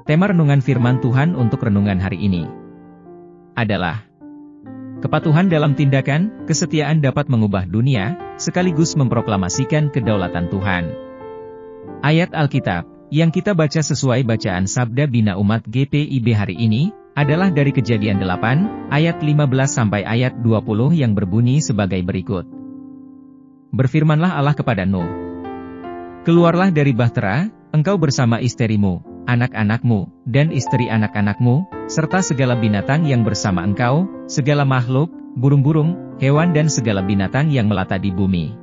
Tema renungan firman Tuhan untuk renungan hari ini adalah kepatuhan dalam tindakan, kesetiaan dapat mengubah dunia, sekaligus memproklamasikan kedaulatan Tuhan. Ayat Alkitab yang kita baca sesuai bacaan Sabda Bina Umat GPIB hari ini adalah dari Kejadian 8, ayat 15 sampai ayat 20 yang berbunyi sebagai berikut. Berfirmanlah Allah kepada Nuh, "Keluarlah dari bahtera, engkau bersama istrimu, anak-anakmu, dan istri anak-anakmu, serta segala binatang yang bersama engkau, segala makhluk, burung-burung, hewan dan segala binatang yang melata di bumi.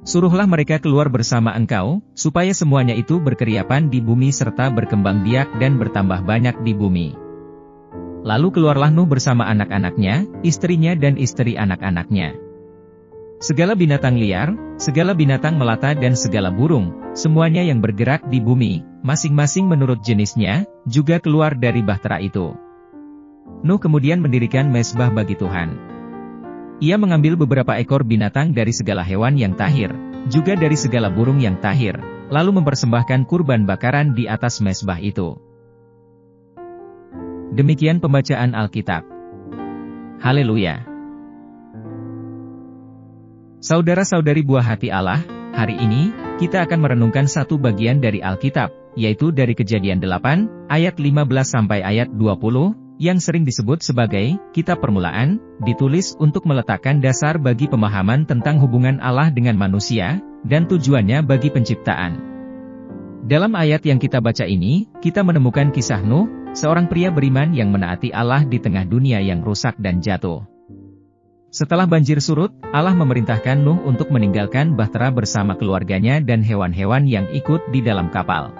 Suruhlah mereka keluar bersama engkau, supaya semuanya itu berkeriapan di bumi serta berkembang biak dan bertambah banyak di bumi." Lalu keluarlah Nuh bersama anak-anaknya, istrinya dan istri anak-anaknya. Segala binatang liar, segala binatang melata dan segala burung, semuanya yang bergerak di bumi, masing-masing menurut jenisnya, juga keluar dari bahtera itu. Nuh kemudian mendirikan mezbah bagi Tuhan. Ia mengambil beberapa ekor binatang dari segala hewan yang tahir, juga dari segala burung yang tahir, lalu mempersembahkan kurban bakaran di atas mezbah itu. Demikian pembacaan Alkitab. Haleluya. Saudara-saudari buah hati Allah, hari ini, kita akan merenungkan satu bagian dari Alkitab, yaitu dari Kejadian 8, ayat 15 sampai ayat 20, yang sering disebut sebagai kitab permulaan, ditulis untuk meletakkan dasar bagi pemahaman tentang hubungan Allah dengan manusia, dan tujuannya bagi penciptaan. Dalam ayat yang kita baca ini, kita menemukan kisah Nuh, seorang pria beriman yang menaati Allah di tengah dunia yang rusak dan jatuh. Setelah banjir surut, Allah memerintahkan Nuh untuk meninggalkan bahtera bersama keluarganya dan hewan-hewan yang ikut di dalam kapal.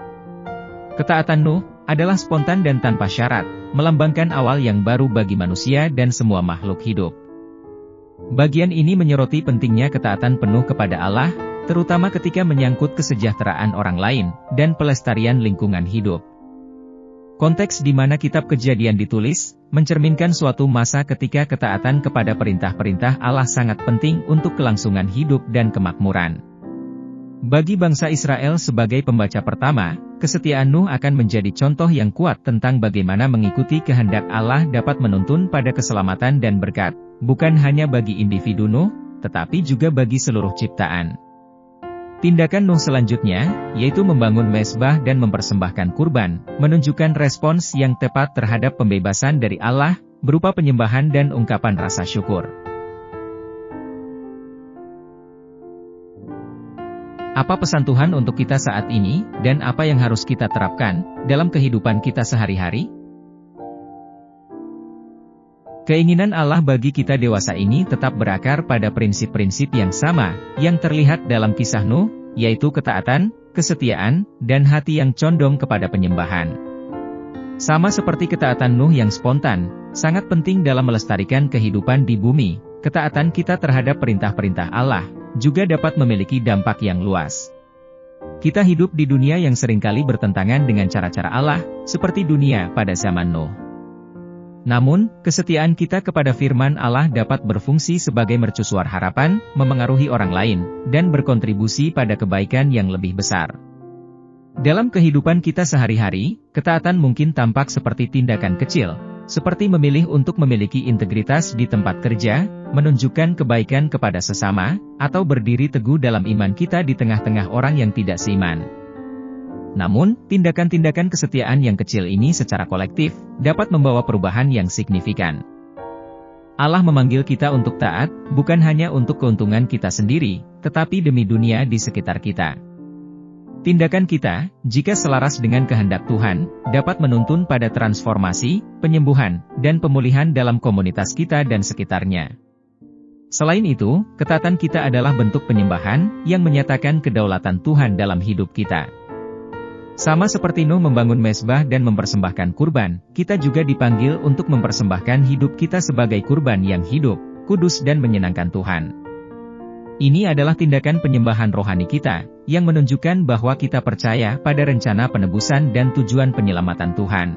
Ketaatan Nuh adalah spontan dan tanpa syarat, melambangkan awal yang baru bagi manusia dan semua makhluk hidup. Bagian ini menyoroti pentingnya ketaatan penuh kepada Allah, terutama ketika menyangkut kesejahteraan orang lain, dan pelestarian lingkungan hidup. Konteks di mana kitab Kejadian ditulis, mencerminkan suatu masa ketika ketaatan kepada perintah-perintah Allah sangat penting untuk kelangsungan hidup dan kemakmuran. Bagi bangsa Israel sebagai pembaca pertama, kesetiaan Nuh akan menjadi contoh yang kuat tentang bagaimana mengikuti kehendak Allah dapat menuntun pada keselamatan dan berkat, bukan hanya bagi individu Nuh, tetapi juga bagi seluruh ciptaan. Tindakan Nuh selanjutnya, yaitu membangun mezbah dan mempersembahkan kurban, menunjukkan respons yang tepat terhadap pembebasan dari Allah, berupa penyembahan dan ungkapan rasa syukur. Apa pesan Tuhan untuk kita saat ini, dan apa yang harus kita terapkan dalam kehidupan kita sehari-hari? Keinginan Allah bagi kita dewasa ini tetap berakar pada prinsip-prinsip yang sama, yang terlihat dalam kisah Nuh, yaitu ketaatan, kesetiaan, dan hati yang condong kepada penyembahan. Sama seperti ketaatan Nuh yang spontan, sangat penting dalam melestarikan kehidupan di bumi, ketaatan kita terhadap perintah-perintah Allah, juga dapat memiliki dampak yang luas. Kita hidup di dunia yang seringkali bertentangan dengan cara-cara Allah, seperti dunia pada zaman Nuh. Namun, kesetiaan kita kepada firman Allah dapat berfungsi sebagai mercusuar harapan, memengaruhi orang lain, dan berkontribusi pada kebaikan yang lebih besar. Dalam kehidupan kita sehari-hari, ketaatan mungkin tampak seperti tindakan kecil, seperti memilih untuk memiliki integritas di tempat kerja, menunjukkan kebaikan kepada sesama, atau berdiri teguh dalam iman kita di tengah-tengah orang yang tidak seiman. Namun, tindakan-tindakan kesetiaan yang kecil ini secara kolektif, dapat membawa perubahan yang signifikan. Allah memanggil kita untuk taat, bukan hanya untuk keuntungan kita sendiri, tetapi demi dunia di sekitar kita. Tindakan kita, jika selaras dengan kehendak Tuhan, dapat menuntun pada transformasi, penyembuhan, dan pemulihan dalam komunitas kita dan sekitarnya. Selain itu, ketaatan kita adalah bentuk penyembahan, yang menyatakan kedaulatan Tuhan dalam hidup kita. Sama seperti Nuh membangun mezbah dan mempersembahkan kurban, kita juga dipanggil untuk mempersembahkan hidup kita sebagai kurban yang hidup, kudus dan menyenangkan Tuhan. Ini adalah tindakan penyembahan rohani kita, yang menunjukkan bahwa kita percaya pada rencana penebusan dan tujuan penyelamatan Tuhan.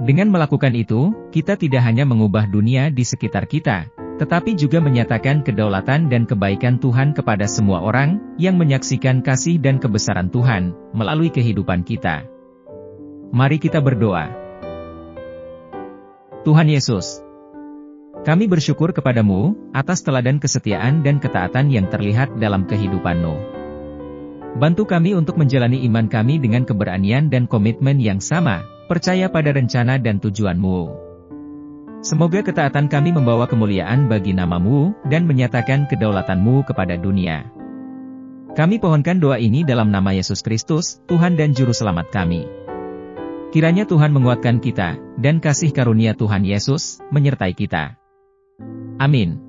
Dengan melakukan itu, kita tidak hanya mengubah dunia di sekitar kita, tetapi juga menyatakan kedaulatan dan kebaikan Tuhan kepada semua orang yang menyaksikan kasih dan kebesaran Tuhan melalui kehidupan kita. Mari kita berdoa. Tuhan Yesus, kami bersyukur kepadamu atas teladan kesetiaan dan ketaatan yang terlihat dalam kehidupan Nuh. Bantu kami untuk menjalani iman kami dengan keberanian dan komitmen yang sama, percaya pada rencana dan tujuan-Mu. Semoga ketaatan kami membawa kemuliaan bagi nama-Mu dan menyatakan kedaulatan-Mu kepada dunia. Kami pohonkan doa ini dalam nama Yesus Kristus, Tuhan dan Juru Selamat kami. Kiranya Tuhan menguatkan kita, dan kasih karunia Tuhan Yesus menyertai kita. Amin.